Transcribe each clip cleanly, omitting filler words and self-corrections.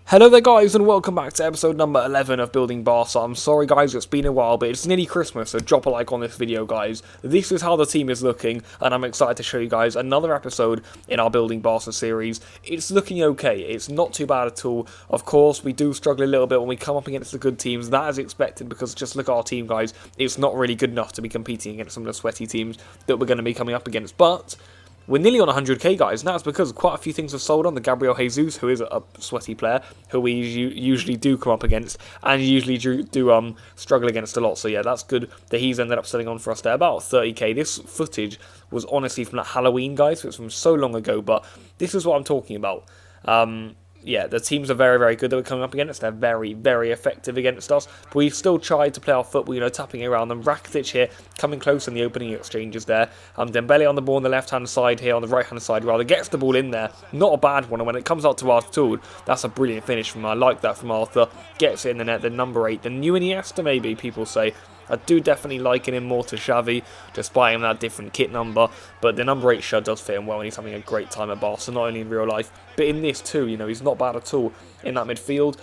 Hello there guys and welcome back to episode number 11 of Building BARÇA. I'm sorry guys, it's been a while, but it's nearly Christmas, so drop a like on this video guys. This is how the team is looking, and I'm excited to show you guys another episode in our Building BARÇA series. It's looking okay, it's not too bad at all. Of course, we do struggle a little bit when we come up against the good teams, that is expected because just look at our team guys, it's not really good enough to be competing against some of the sweaty teams that we're going to be coming up against, but we're nearly on 100k guys, and that's because quite a few things have sold on. The Gabriel Jesus, who is a sweaty player, who we usually do come up against, and usually do struggle against a lot. So yeah, that's good that he's ended up selling on for us there. About 30k. This footage was honestly from that Halloween, guys, so it's from so long ago, but this is what I'm talking about. Yeah, the teams are very, very good that we're coming up against. They're very, very effective against us. But we've still tried to play our football, you know, tapping around them. Rakitic here, coming close in the opening exchanges there. Dembele on the ball on the left-hand side here, on the right-hand side rather. Gets the ball in there. Not a bad one. And when it comes out to Arthur, that's a brilliant finish from I like that from Arthur. Gets it in the net. The number 8. The new Iniesta, maybe, people say. I do definitely liken him more to Xavi, despite him that different kit number. But the number 8 shirt does fit him well, and he's having a great time at Barca, not only in real life, but in this too. You know, he's not bad at all in that midfield.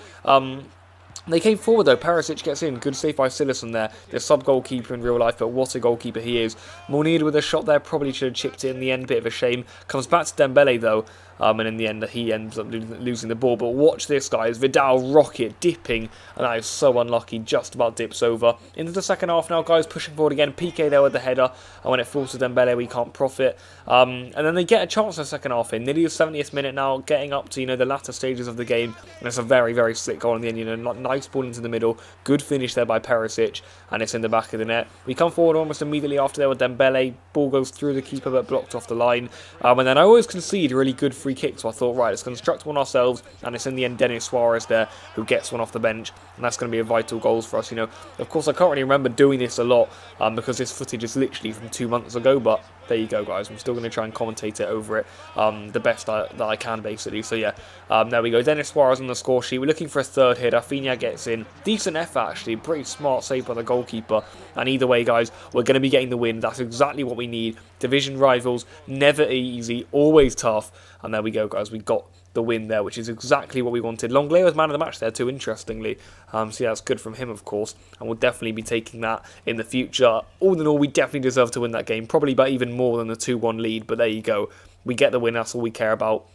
They came forward though, Perisic gets in, good save by Silisson there, the sub-goalkeeper in real life, but what a goalkeeper he is. Munir with a shot there, probably should have chipped it in the end, bit of a shame. Comes back to Dembele though, and in the end he ends up losing the ball. But watch this guys, Vidal rocket dipping, and that is so unlucky, just about dips over. Into the second half now guys, pushing forward again, Piqué there with the header, and when it falls to Dembele we can't profit. And then they get a chance in the second half in, nearly the 70th minute now, getting up to, you know, the latter stages of the game, and it's a very, very slick goal in the end, you know, nice ball into the middle, good finish there by Perisic, and it's in the back of the net. We come forward almost immediately after there with Dembele, ball goes through the keeper but blocked off the line, and then I always concede really good free kicks, so I thought, right, let's construct one ourselves, and it's in the end Denis Suarez there who gets one off the bench, and that's going to be a vital goal for us, you know. Of course, I can't really remember doing this a lot, because this footage is literally from 2 months ago, but there you go guys, I'm still going to try and commentate it over it the best that I can basically. So yeah, there we go, Denis Suarez on the score sheet. We're looking for a third hit. Rafinha gets in, decent effort actually, pretty smart save by the goalkeeper, and either way guys, we're going to be getting the win. That's exactly what we need. Division rivals, never easy, always tough, and there we go guys, we got the win there, which is exactly what we wanted. Longley was man of the match there too, interestingly. So yeah, that's good from him, of course, and we'll definitely be taking that in the future. All in all, we definitely deserve to win that game, probably by even more than the 2-1 lead, but there you go. We get the win, that's all we care about.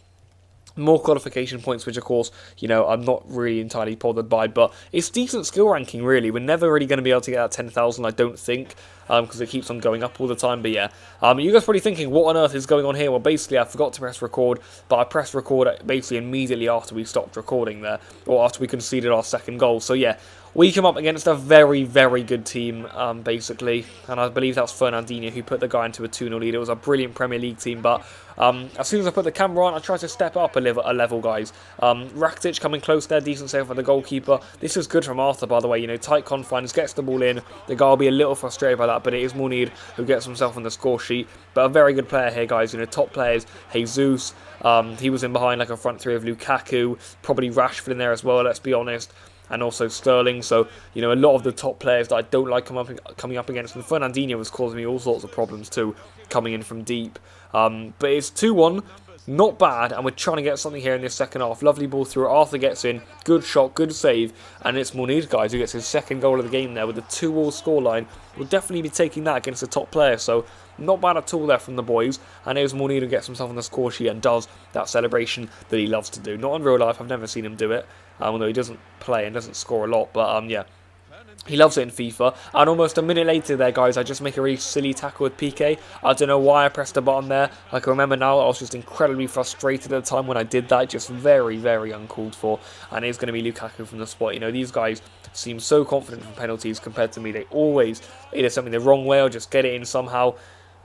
More qualification points, which of course, you know, I'm not really entirely bothered by, but it's decent skill ranking really. We're never really going to be able to get that 10,000, I don't think, because it keeps on going up all the time. But yeah, you guys probably thinking, what on earth is going on here? Well, basically, I forgot to press record, but I pressed record basically immediately after we stopped recording there, or after we conceded our second goal. So yeah, we come up against a very, very good team, basically, and I believe that's Fernandinho who put the guy into a 2-0 lead. It was a brilliant Premier League team, but as soon as I put the camera on, I tried to step up a level guys. Rakitic coming close there, decent save for the goalkeeper. This is good from Arthur, by the way, you know, tight confines, gets the ball in. The guy will be a little frustrated by that, but it is Munir who gets himself on the score sheet. But a very good player here, guys, you know, top players, Jesus, he was in behind like a front three of Lukaku, probably Rashford in there as well, let's be honest, and also Sterling. So, you know, a lot of the top players that I don't like coming up against. And Fernandinho was causing me all sorts of problems too, coming in from deep. But it's 2-1, not bad, and we're trying to get something here in this second half. Lovely ball through, Arthur gets in, good shot, good save, and it's Munir, guys, who gets his second goal of the game there with a 2-2 scoreline. We'll definitely be taking that against the top player, so not bad at all there from the boys. And here's Munir who gets himself on the score sheet and does that celebration that he loves to do. Not in real life, I've never seen him do it, although he doesn't play and doesn't score a lot, but yeah. He loves it in FIFA, and almost a minute later there, guys, I just make a really silly tackle with Piqué. I don't know why I pressed the button there. I can remember now, I was just incredibly frustrated at the time when I did that. Just very, very uncalled for. And it's going to be Lukaku from the spot. You know, these guys seem so confident from penalties compared to me. They always either something the wrong way or just get it in somehow.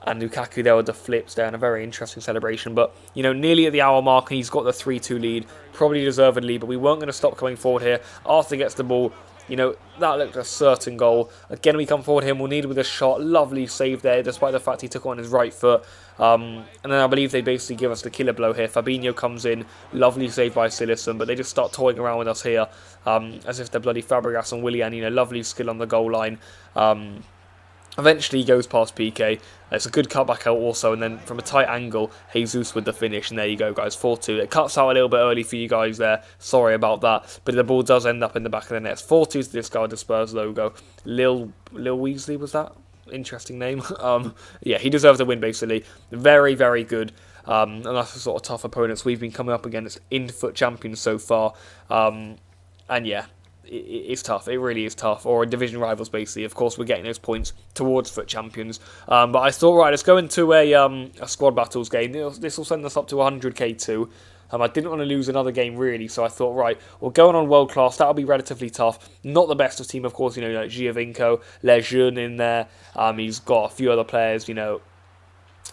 And Lukaku there with the flips there, and a very interesting celebration. But, you know, nearly at the hour mark, and he's got the 3-2 lead. Probably deservedly, but we weren't going to stop coming forward here. Arthur gets the ball. You know, that looked a certain goal. Again, we come forward here. Munir with a shot. Lovely save there, despite the fact he took it on his right foot. And then I believe they basically give us the killer blow here. Fabinho comes in. Lovely save by Silisson, but they just start toying around with us here. As if they're bloody Fabregas and Willian. You know, lovely skill on the goal line. Eventually he goes past PK. It's a good cutback out also, and then from a tight angle, Jesus with the finish, and there you go, guys, 4-2. It cuts out a little bit early for you guys there. Sorry about that, but the ball does end up in the back of the net. 4-2 to discard the Spurs logo. Lil Weasley, was that? Interesting name. Yeah, he deserves the win, basically. Very, very good. And that's the sort of tough opponents we've been coming up against in FUT Champions so far. And yeah, it's tough. It really is tough. Or division rivals, basically. Of course, we're getting those points towards FUT Champions. But I thought, right, let's go into a squad battles game. This will send us up to 100k too. I didn't want to lose another game, really, so I thought, right, we're going on world class. That'll be relatively tough. Not the best of team, of course, like Giovinco, Lejeune in there. He's got a few other players,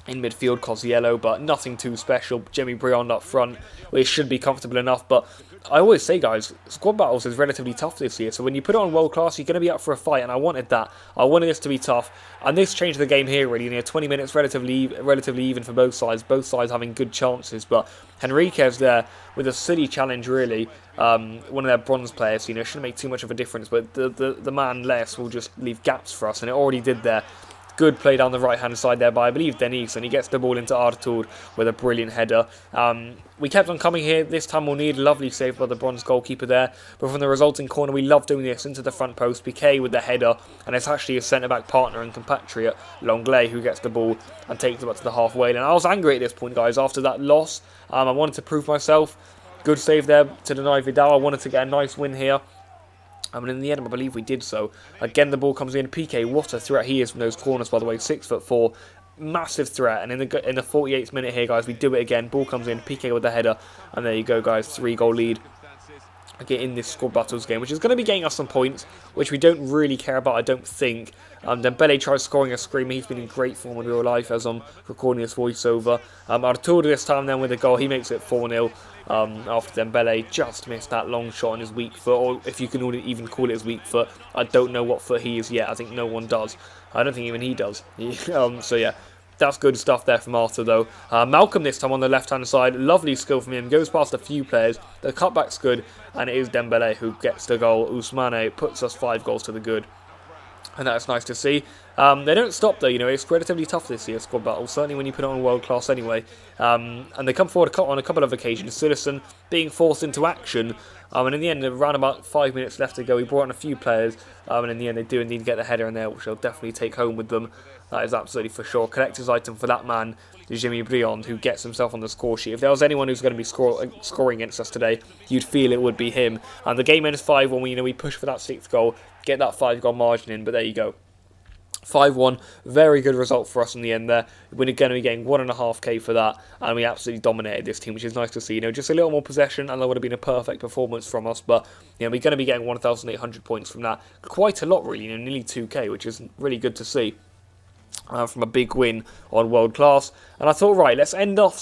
in midfield, Cosiello, but nothing too special. Jimmy Briand up front, which should be comfortable enough, but I always say, guys, squad battles is relatively tough this year, so when you put it on world class, you're going to be up for a fight, and I wanted that. I wanted this to be tough, and this changed the game here, really. 20 minutes, relatively even for both sides having good chances, but Henriquez there with a silly challenge, really. One of their bronze players, shouldn't make too much of a difference, but the man Les will just leave gaps for us, and it already did there. Good play down the right-hand side there by, I believe, Denise, and he gets the ball into Artur with a brilliant header. We kept on coming here. This time we'll need a lovely save by the bronze goalkeeper there. But from the resulting corner, we love doing this into the front post. Piqué with the header, and it's actually his centre-back partner and compatriot, Longley, who gets the ball and takes it up to the halfway. And I was angry at this point, guys, after that loss. I wanted to prove myself. Good save there to deny Vidal. I wanted to get a nice win here. And in the end, I believe we did so. Again, the ball comes in. PK, what a threat he is from those corners, by the way. 6'4", massive threat. And in the 48th minute here, guys, we do it again. Ball comes in. PK with the header. And there you go, guys. 3-goal lead. Again, in this squad battles game, which is going to be getting us some points, which we don't really care about, I don't think. Dembele tries scoring a screamer. He's been in great form in real life as I'm recording this voiceover. Artur this time then with a goal. He makes it 4-0. After Dembele just missed that long shot on his weak foot, or if you can even call it his weak foot. I don't know what foot he is yet. I think no one does. I don't think even he does. So yeah, that's good stuff there from Arthur though. Malcolm this time on the left-hand side. Lovely skill from him. Goes past a few players. The cutback's good, and it is Dembele who gets the goal. Ousmane puts us 5 goals to the good. And that's nice to see. They don't stop though, it's relatively tough this year, squad battle, certainly when you put it on world class anyway. And they come forward on a couple of occasions. Citizen being forced into action, and in the end, around about 5 minutes left to go, we brought on a few players, and in the end they do indeed get the header in there, which they'll definitely take home with them. That is absolutely for sure. Collector's item for that man, Jimmy Briand, who gets himself on the score sheet. If there was anyone who's going to be scoring against us today, you'd feel it would be him. And the game ends 5-1. We push for that 6th goal, get that 5-goal margin in, but there you go. 5-1, very good result for us in the end there. We're going to be getting 1.5k for that, and we absolutely dominated this team, which is nice to see. Just a little more possession, and that would have been a perfect performance from us, but we're going to be getting 1,800 points from that. Quite a lot, really, nearly 2k, which is really good to see. From a big win on world class, and I thought, right, let's end off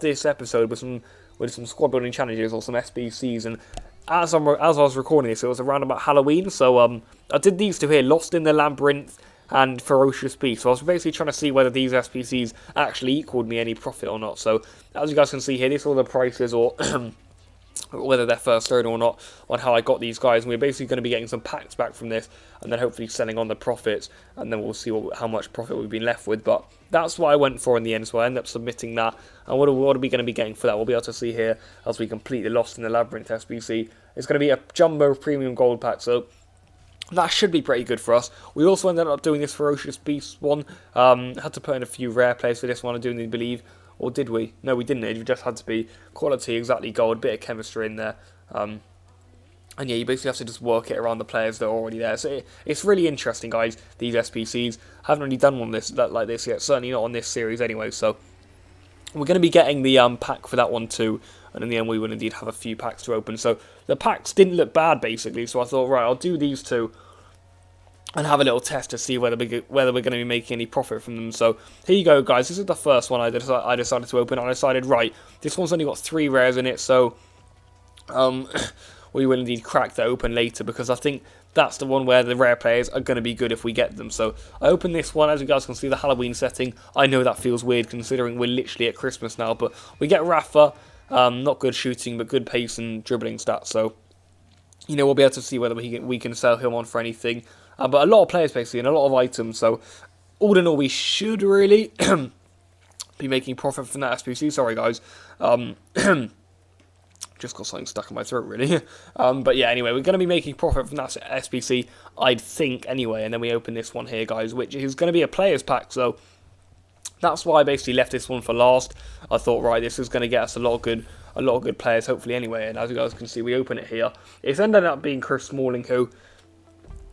this episode with some squad building challenges or some SBCs. And as I was recording this, it was around about Halloween, so I did these two here: Lost in the Labyrinth and Ferocious Beast. So I was basically trying to see whether these SBCs actually equaled me any profit or not. So as you guys can see here, these are all the prices, or whether they're first third or not, on how I got these guys. And we're basically going to be getting some packs back from this, and then hopefully selling on the profits, and then we'll see how much profit we've been left with. But that's what I went for in the end, so I ended up submitting that. And what are we going to be getting for that? We'll be able to see here as we complete the Lost in the Labyrinth SBC. It's going to be a jumbo premium gold pack, so that should be pretty good for us. We also ended up doing this Ferocious Beast one. Had to put in a few rare players for this one, I do believe. Or did we? No, we didn't. It just had to be quality, exactly gold, bit of chemistry in there. And yeah, you basically have to just work it around the players that are already there. So it's really interesting, guys, these SPCs. Haven't really done one like this yet. Certainly not on this series anyway. So we're going to be getting the pack for that one too. And in the end, we will indeed have a few packs to open. So the packs didn't look bad, basically. So I thought, right, I'll do these two and have a little test to see whether we're going to be making any profit from them. So here you go, guys. This is the first one I decided to open. I decided, right, this one's only got 3 rares in it, so we will indeed crack that open later, because I think that's the one where the rare players are going to be good if we get them. So I opened this one. As you guys can see, the Halloween setting. I know that feels weird considering we're literally at Christmas now, but we get Rafa. Not good shooting, but good pace and dribbling stats. So we'll be able to see whether we can sell him on for anything. but a lot of players basically and a lot of items. So all in all, we should really be making profit from that SBC. Sorry guys, just got something stuck in my throat really. But yeah, anyway, we're going to be making profit from that SBC, I'd think anyway. And then we open this one here, guys, which is going to be a players pack. So that's why I basically left this one for last. I thought, right, this is going to get us a lot of good players, hopefully anyway. And as you guys can see, we open it here. It's ended up being Chris Smalling, who,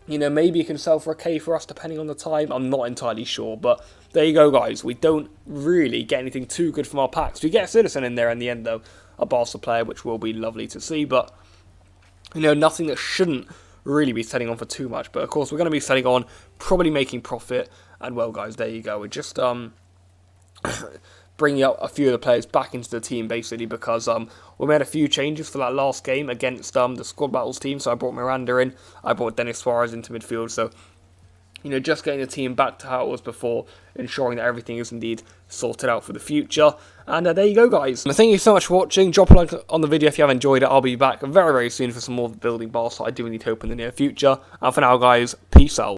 you know, maybe you can sell for a K for us depending on the time. I'm not entirely sure, but there you go, guys. We don't really get anything too good from our packs. We get a Citizen in there in the end, though, a BARÇA player, which will be lovely to see. But, you know, nothing that shouldn't really be selling on for too much. But, of course, we're going to be selling on, probably making profit. And, well, guys, there you go. We're just bringing up a few of the players back into the team, basically, because we made a few changes for that last game against the Squad Battles team. So I brought Miranda in, I brought Dennis Suarez into midfield. So, you know, just getting the team back to how it was before, ensuring that everything is indeed sorted out for the future. And there you go, guys. And thank you so much for watching. Drop a like on the video if you have enjoyed it. I'll be back very, very soon for some more building BARÇA I do need to open in the near future. And for now, guys, peace out.